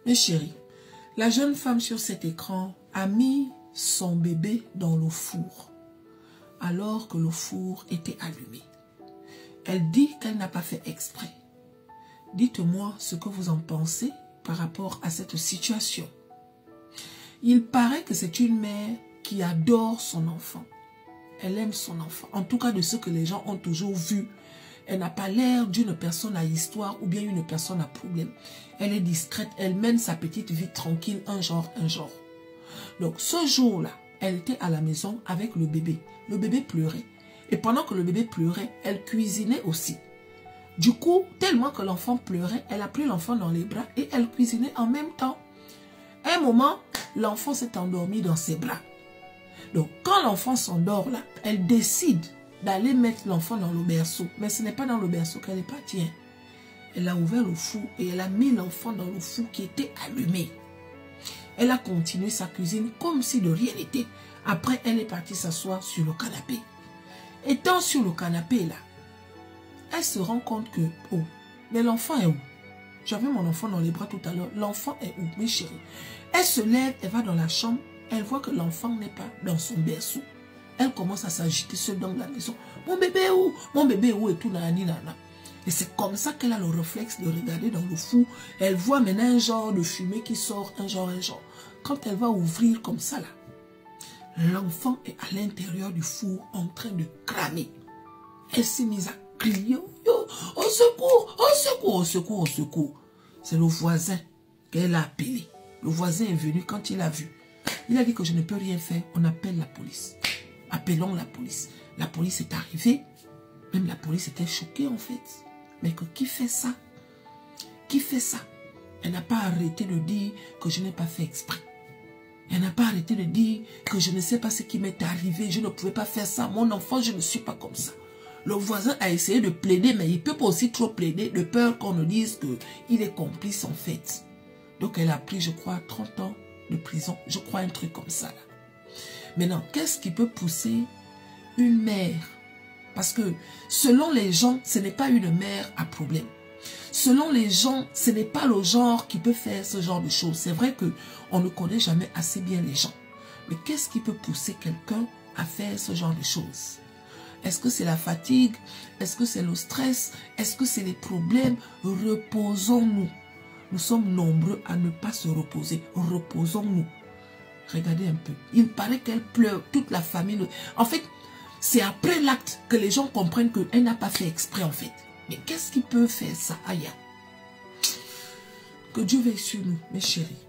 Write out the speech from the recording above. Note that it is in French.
Mes chéris, la jeune femme sur cet écran a mis son bébé dans le four alors que le four était allumé. Elle dit qu'elle n'a pas fait exprès. Dites-moi ce que vous en pensez par rapport à cette situation. Il paraît que c'est une mère qui adore son enfant. Elle aime son enfant. En tout cas, de ce que les gens ont toujours vu. Elle n'a pas l'air d'une personne à histoire ou bien une personne à problème. Elle est discrète. Elle mène sa petite vie tranquille, un genre. Donc, ce jour-là, elle était à la maison avec le bébé. Le bébé pleurait. Et pendant que le bébé pleurait, elle cuisinait aussi. Du coup, tellement que l'enfant pleurait, elle a pris l'enfant dans les bras et elle cuisinait en même temps. À un moment, l'enfant s'est endormi dans ses bras. Donc, quand l'enfant s'endort là, elle décide d'aller mettre l'enfant dans le berceau. Mais ce n'est pas dans le berceau qu'elle est partie. Hein. Elle a ouvert le four et elle a mis l'enfant dans le four qui était allumé. Elle a continué sa cuisine comme si de rien n'était. Après, elle est partie s'asseoir sur le canapé. Étant sur le canapé là, elle se rend compte que, oh, mais l'enfant est où? J'avais mon enfant dans les bras tout à l'heure. L'enfant est où, mes chéris? Elle se lève, elle va dans la chambre. Elle voit que l'enfant n'est pas dans son berceau. Elle commence à s'agiter seule dans la maison. Mon bébé est où? Mon bébé est où? Et tout, nana. Et c'est comme ça qu'elle a le réflexe de regarder dans le four. Elle voit maintenant un genre de fumée qui sort, un genre. Quand elle va ouvrir comme ça, là, l'enfant est à l'intérieur du four en train de cramer. Elle s'est mise à crier. Au secours, au secours, au secours, au secours. C'est le voisin qu'elle a appelé. Le voisin est venu quand il a vu. Il a dit que je ne peux rien faire. On appelle la police. Appelons la police. La police est arrivée. Même la police était choquée en fait. Mais que qui fait ça? Qui fait ça? Elle n'a pas arrêté de dire que je n'ai pas fait exprès. Elle n'a pas arrêté de dire que je ne sais pas ce qui m'est arrivé. Je ne pouvais pas faire ça. Mon enfant, je ne suis pas comme ça. Le voisin a essayé de plaider, mais il ne peut pas aussi trop plaider de peur qu'on ne dise qu'il est complice en fait. Donc elle a pris, je crois, 30 ans de prison. Je crois un truc comme ça. Là. Maintenant, qu'est-ce qui peut pousser une mère? Parce que selon les gens, ce n'est pas une mère à problème. Selon les gens, ce n'est pas le genre qui peut faire ce genre de choses. C'est vrai qu'on ne connaît jamais assez bien les gens. Mais qu'est-ce qui peut pousser quelqu'un à faire ce genre de choses? Est-ce que c'est la fatigue? Est-ce que c'est le stress? Est-ce que c'est les problèmes? Reposons-nous. Nous sommes nombreux à ne pas se reposer. Reposons-nous. Regardez un peu. Il paraît qu'elle pleure. Toute la famille. En fait, c'est après l'acte que les gens comprennent qu'elle n'a pas fait exprès en fait. Mais qu'est-ce qui peut faire ça? Aïe. Que Dieu veille sur nous, mes chéris.